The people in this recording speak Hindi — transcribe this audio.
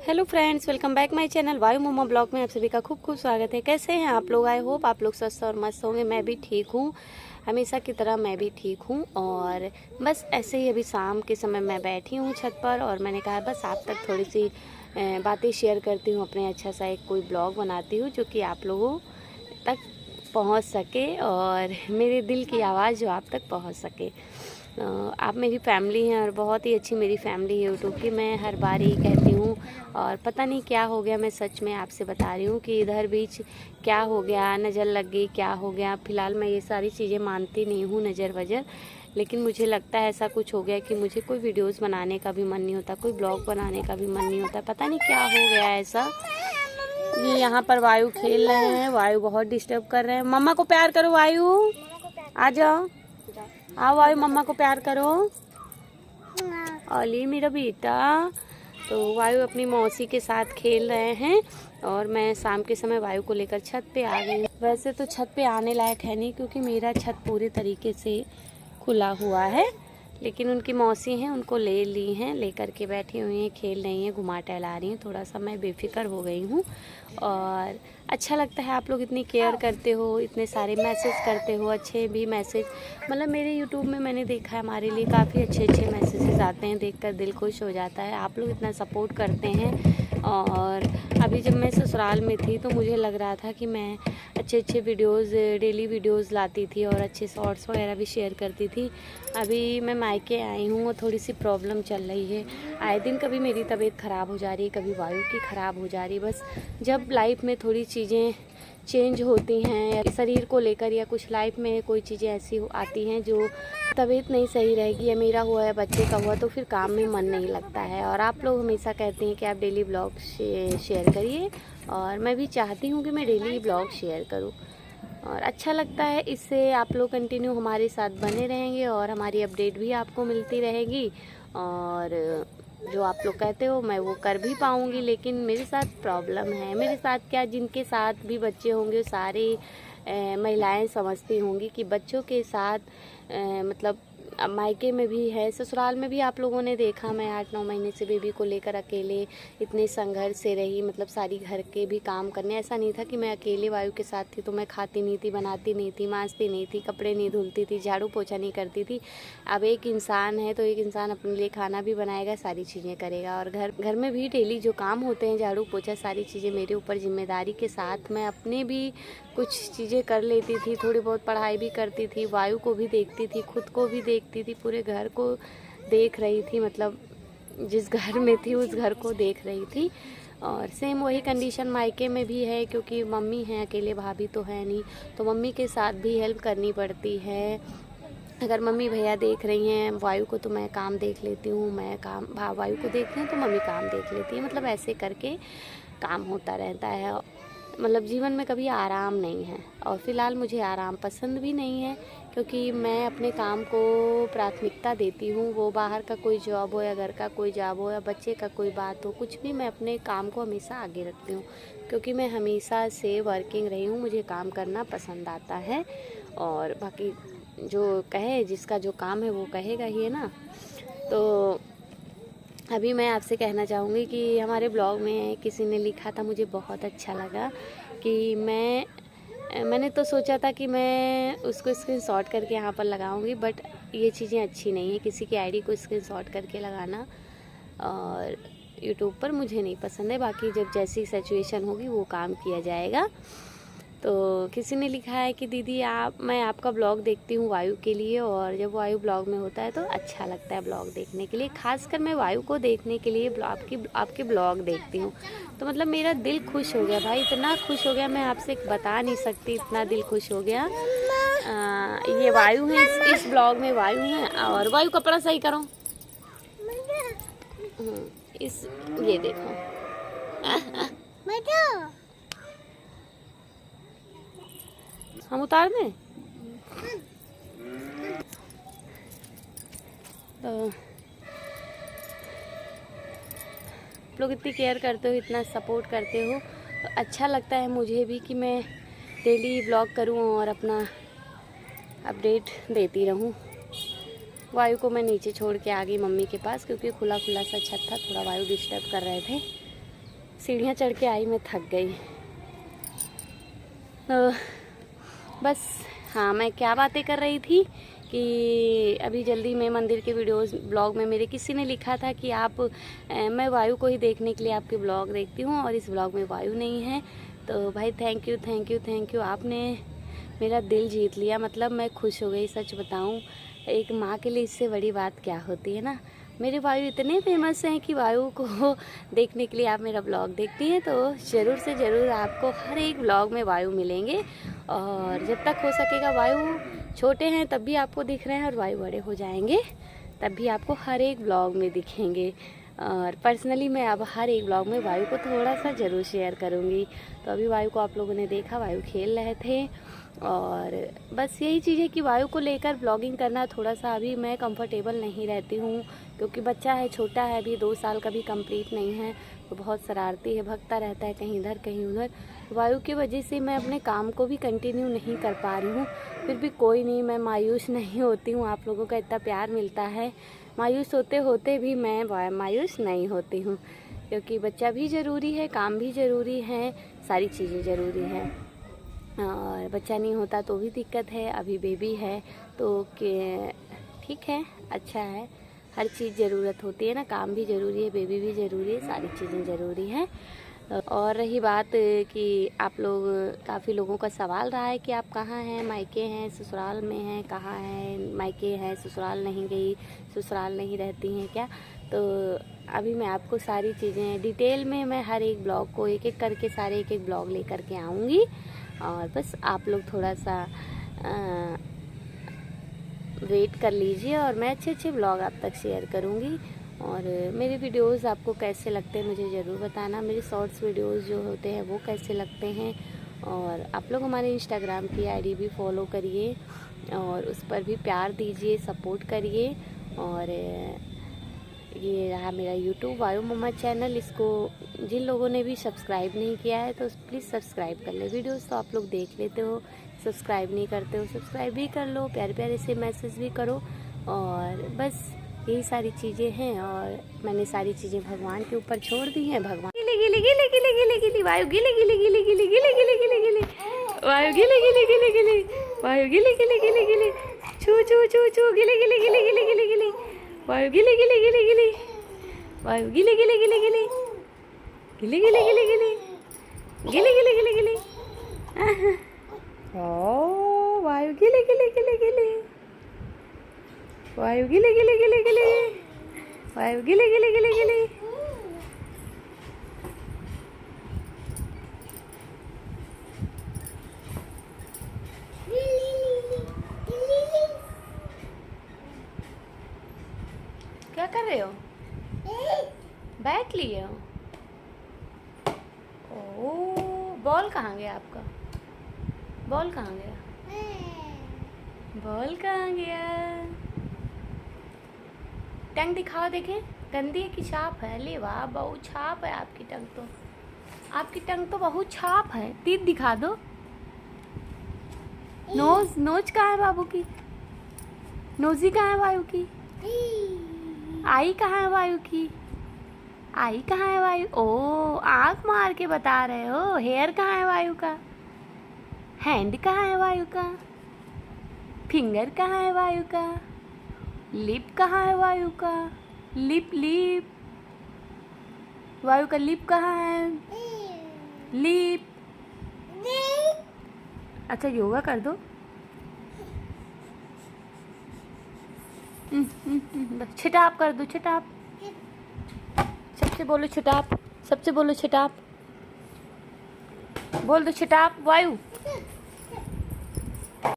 Hello friends, welcome back my channel वायु मोमो ब्लॉग में आप सभी का खूब खूब स्वागत है। कैसे हैं आप लोग? आई होप आप लोग स्वस्थ और मस्त होंगे। मैं भी ठीक हूँ, हमेशा की तरह मैं भी ठीक हूँ। और बस ऐसे ही अभी शाम के समय मैं बैठी हूँ छत पर और मैंने कहा बस आप तक थोड़ी सी बातें शेयर करती हूँ। अपने अच्छा सा एक कोई ब्लॉग बनाती हूँ जो कि आप लोगों तक पहुँच सके और मेरे दिल की आवाज़ जो आप तक पहुँच सके। आप मेरी फैमिली हैं और बहुत ही अच्छी मेरी फैमिली है यूट्यूब की। मैं हर बार ही कहती हूँ और पता नहीं क्या हो गया, मैं सच में आपसे बता रही हूँ कि इधर बीच क्या हो गया, नज़र लग गई, क्या हो गया। फ़िलहाल मैं ये सारी चीज़ें मानती नहीं हूँ, नज़र वजर, लेकिन मुझे लगता है ऐसा कुछ हो गया कि मुझे कोई वीडियोज़ बनाने का भी मन नहीं होता, कोई ब्लॉग बनाने का भी मन नहीं होता। पता नहीं क्या हो गया ऐसा। ये यहाँ पर वायु खेल रहे हैं, वायु बहुत डिस्टर्ब कर रहे हैं। मम्मा को प्यार करो वायु, आ जाओ, आओ वायु मम्मा को प्यार करो। ओली मेरा बेटा। तो वायु अपनी मौसी के साथ खेल रहे हैं और मैं शाम के समय वायु को लेकर छत पे आ गई। वैसे तो छत पे आने लायक है नहीं क्योंकि मेरा छत पूरे तरीके से खुला हुआ है, लेकिन उनकी मौसी हैं, उनको ले ली हैं, लेकर के बैठी हुई हैं, खेल रही हैं, घुमा टहला रही हैं। थोड़ा सा मैं बेफिक्र हो गई हूँ और अच्छा लगता है आप लोग इतनी केयर करते हो, इतने सारे मैसेज करते हो, अच्छे भी मैसेज। मतलब मेरे यूट्यूब में मैंने देखा है हमारे लिए काफ़ी अच्छे अच्छे मैसेजेस आते हैं, देखकर दिल खुश हो जाता है। आप लोग इतना सपोर्ट करते हैं। और अभी जब मैं ससुराल में थी तो मुझे लग रहा था कि मैं अच्छे अच्छे वीडियोज़, डेली वीडियोज़ लाती थी और अच्छे शॉर्ट्स वगैरह भी शेयर करती थी। अभी मैं मायके आई हूँ और थोड़ी सी प्रॉब्लम चल रही है। आए दिन कभी मेरी तबीयत ख़राब हो जा रही है, कभी वायु की ख़राब हो जा रही है। बस जब लाइफ में थोड़ी चीज़ें चेंज होती हैं या शरीर को लेकर या कुछ लाइफ में कोई चीज़ें ऐसी आती हैं जो तबीयत नहीं सही रहेगी या मेरा हुआ या बच्चे का हुआ तो फिर काम में मन नहीं लगता है। और आप लोग हमेशा कहते हैं कि आप डेली ब्लॉग शेयर करिए और मैं भी चाहती हूँ कि मैं डेली ब्लॉग शेयर करूँ और अच्छा लगता है। इससे आप लोग कंटिन्यू हमारे साथ बने रहेंगे और हमारी अपडेट भी आपको मिलती रहेगी और जो आप लोग कहते हो मैं वो कर भी पाऊँगी। लेकिन मेरे साथ प्रॉब्लम है, मेरे साथ क्या, जिनके साथ भी बच्चे होंगे सारे महिलाएं समझती होंगी कि बच्चों के साथ मतलब मायके में भी है, ससुराल में भी आप लोगों ने देखा। मैं 8-9 महीने से बेबी को लेकर अकेले इतने संघर्ष से रही, मतलब सारी घर के भी काम करने। ऐसा नहीं था कि मैं अकेले वायु के साथ थी तो मैं खाती नहीं थी, बनाती नहीं थी, मांजती नहीं थी, कपड़े नहीं धुलती थी, झाड़ू पोछा नहीं करती थी। अब एक इंसान है तो एक इंसान अपने लिए खाना भी बनाएगा, सारी चीज़ें करेगा और घर में भी डेली जो काम होते हैं, झाड़ू पोछा, सारी चीज़ें मेरे ऊपर जिम्मेदारी के साथ मैं अपने भी कुछ चीज़ें कर लेती थी, थोड़ी बहुत पढ़ाई भी करती थी, वायु को भी देखती थी, खुद को भी देखती थी, पूरे घर को देख रही थी। मतलब जिस घर में थी उस घर को देख रही थी। और सेम वही कंडीशन मायके में भी है क्योंकि मम्मी हैं, अकेले भाभी तो है नहीं, तो मम्मी के साथ भी हेल्प करनी पड़ती है। अगर मम्मी भैया देख रही हैं वायु को तो मैं काम देख लेती हूँ, मैं काम वायु को देखती हूँ तो मम्मी काम देख लेती है। मतलब ऐसे करके काम होता रहता है। मतलब जीवन में कभी आराम नहीं है और फ़िलहाल मुझे आराम पसंद भी नहीं है क्योंकि मैं अपने काम को प्राथमिकता देती हूँ। वो बाहर का कोई जॉब हो या घर का कोई जॉब हो या बच्चे का कोई बात हो, कुछ भी मैं अपने काम को हमेशा आगे रखती हूँ क्योंकि मैं हमेशा से वर्किंग रही हूँ, मुझे काम करना पसंद आता है। और बाकी जो कहे, जिसका जो काम है वो कहेगा ही, है ना। तो अभी मैं आपसे कहना चाहूँगी कि हमारे ब्लॉग में किसी ने लिखा था, मुझे बहुत अच्छा लगा कि मैंने तो सोचा था कि मैं उसको स्क्रीनशॉट करके यहाँ पर लगाऊंगी, बट ये चीज़ें अच्छी नहीं है किसी की आईडी को स्क्रीनशॉट करके लगाना और यूट्यूब पर मुझे नहीं पसंद है। बाकी जब जैसी सिचुएशन होगी वो काम किया जाएगा। तो किसी ने लिखा है कि दीदी मैं आपका ब्लॉग देखती हूँ वायु के लिए और जब वायु ब्लॉग में होता है तो अच्छा लगता है ब्लॉग देखने के लिए। खासकर मैं वायु को देखने के लिए आपके ब्लॉग देखती हूँ तो मतलब मेरा दिल खुश हो गया भाई, इतना खुश हो गया मैं आपसे बता नहीं सकती, इतना दिल खुश हो गया। ये वायु है, इस ब्लॉग में वायु है। और वायु कपड़ा सही करो। इस ये देखो हम उतार दें तो आप लोग इतनी केयर करते हो, इतना सपोर्ट करते हो तो अच्छा लगता है मुझे भी कि मैं डेली ब्लॉग करूं और अपना अपडेट देती रहूं। वायु को मैं नीचे छोड़ के आ गई मम्मी के पास क्योंकि खुला खुला सा छत था, थोड़ा वायु डिस्टर्ब कर रहे थे। सीढ़ियाँ चढ़ के आई, मैं थक गई। तो बस हाँ, मैं क्या बातें कर रही थी कि अभी जल्दी में मंदिर के वीडियोस ब्लॉग में मेरे किसी ने लिखा था कि आप मैं वायु को ही देखने के लिए आपके ब्लॉग देखती हूँ और इस ब्लॉग में वायु नहीं है। तो भाई thank you thank you thank you, आपने मेरा दिल जीत लिया। मतलब मैं खुश हो गई, सच बताऊँ। एक माँ के लिए इससे बड़ी बात क्या होती है ना। मेरे वायु इतने फेमस हैं कि वायु को देखने के लिए आप मेरा ब्लॉग देखती हैं, तो ज़रूर से ज़रूर आपको हर एक ब्लॉग में वायु मिलेंगे। और जब तक हो सकेगा, वायु छोटे हैं तब भी आपको दिख रहे हैं, और वायु बड़े हो जाएंगे तब भी आपको हर एक ब्लॉग में दिखेंगे। और पर्सनली मैं अब हर एक ब्लॉग में वायु को थोड़ा सा ज़रूर शेयर करूँगी। तो अभी वायु को आप लोगों ने देखा, वायु खेल रहे थे। और बस यही चीज़ है कि वायु को लेकर ब्लॉगिंग करना थोड़ा सा अभी मैं कंफर्टेबल नहीं रहती हूँ, क्योंकि बच्चा है, छोटा है, अभी 2 साल का भी कंप्लीट नहीं है। तो बहुत शरारती है, भगता रहता है कहीं इधर कहीं उधर। वायु की वजह से मैं अपने काम को भी कंटिन्यू नहीं कर पा रही हूँ। फिर भी कोई नहीं, मैं मायूस नहीं होती हूँ। आप लोगों का इतना प्यार मिलता है, मायूस होते होते भी मैं मायूस नहीं होती हूँ, क्योंकि बच्चा भी ज़रूरी है, काम भी ज़रूरी है, सारी चीज़ें ज़रूरी है। और बच्चा नहीं होता तो भी दिक्कत है, अभी बेबी है तो ठीक है, अच्छा है। हर चीज़ ज़रूरत होती है ना, काम भी ज़रूरी है, बेबी भी ज़रूरी है, सारी चीज़ें ज़रूरी हैं। और रही बात कि आप लोग, काफ़ी लोगों का सवाल रहा है कि आप कहाँ हैं, मायके हैं, ससुराल में हैं, कहाँ हैं, मायके हैं, ससुराल नहीं गई, ससुराल नहीं रहती हैं क्या। तो अभी मैं आपको सारी चीज़ें डिटेल में, मैं हर एक ब्लॉग को एक एक करके, सारे एक एक ब्लॉग लेकर के आऊँगी। और बस आप लोग थोड़ा सा वेट कर लीजिए, और मैं अच्छे अच्छे ब्लॉग आप तक शेयर करूँगी। और मेरे वीडियोस आपको कैसे लगते हैं मुझे ज़रूर बताना। मेरे शॉर्ट्स वीडियोस जो होते हैं वो कैसे लगते हैं। और आप लोग हमारे इंस्टाग्राम की आईडी भी फॉलो करिए और उस पर भी प्यार दीजिए, सपोर्ट करिए। और ये रहा मेरा यूट्यूब वायु मम्मा चैनल। इसको जिन लोगों ने भी सब्सक्राइब नहीं किया है तो प्लीज़ सब्सक्राइब कर ले। वीडियोस तो आप लोग देख लेते हो, सब्सक्राइब नहीं करते हो, सब्सक्राइब भी कर लो, प्यारे प्यारे से मैसेज भी करो। और बस यही सारी चीज़ें हैं, और मैंने सारी चीज़ें भगवान के ऊपर छोड़ दी हैं। भगवान गिले गिले गिले गिले गिले गिले वायु गिले गिले गिले गिले गिले गिले गिले गिले वायु गिले गिले गिले गिले वायु गिले गिले गिले गिले छू छू छू छू गिले गिले गिले गिले गिले गिले वायु गिले गिले गिले गिले वायु गिले गिले गिले गिले गिले गिले गिले गिले गिले गिले गिले गिले ओ वायु गिले गिले गिले गिले वायु गिले गिले गिले गिले वायु गिले गिले गिले गिले। क्या कर रहे हो? बैठ लिए हो? ओह, बॉल कहाँ गया आपका? बॉल कहाँ गया? बॉल कहाँ गया? टंग दिखाओ देखें, गंदी है कि छाप है? ले वाह, बहुत छाप है आपकी टंग तो। आपकी टंग तो बहुत छाप है। तीत दिखा दो। नोज, नोज कहाँ है बाबू की? नोजी कहाँ है वायु की? आई कहाँ है वायु की? आई कहाँ है वायु? ओ, आँख मार के बता रहे हो। हेयर कहाँ है वायु का? हैंड कहाँ है वायु का? फिंगर कहाँ है वायु का? लिप कहाँ है वायु का? लिप, लिप वायु का लिप कहाँ है? लिप। अच्छा, योगा कर दो। छिटाप कर दो, छिटाप। सबसे बोलो छिटाप, सबसे बोलो छिटाप। बोल दो छिटाप वायु।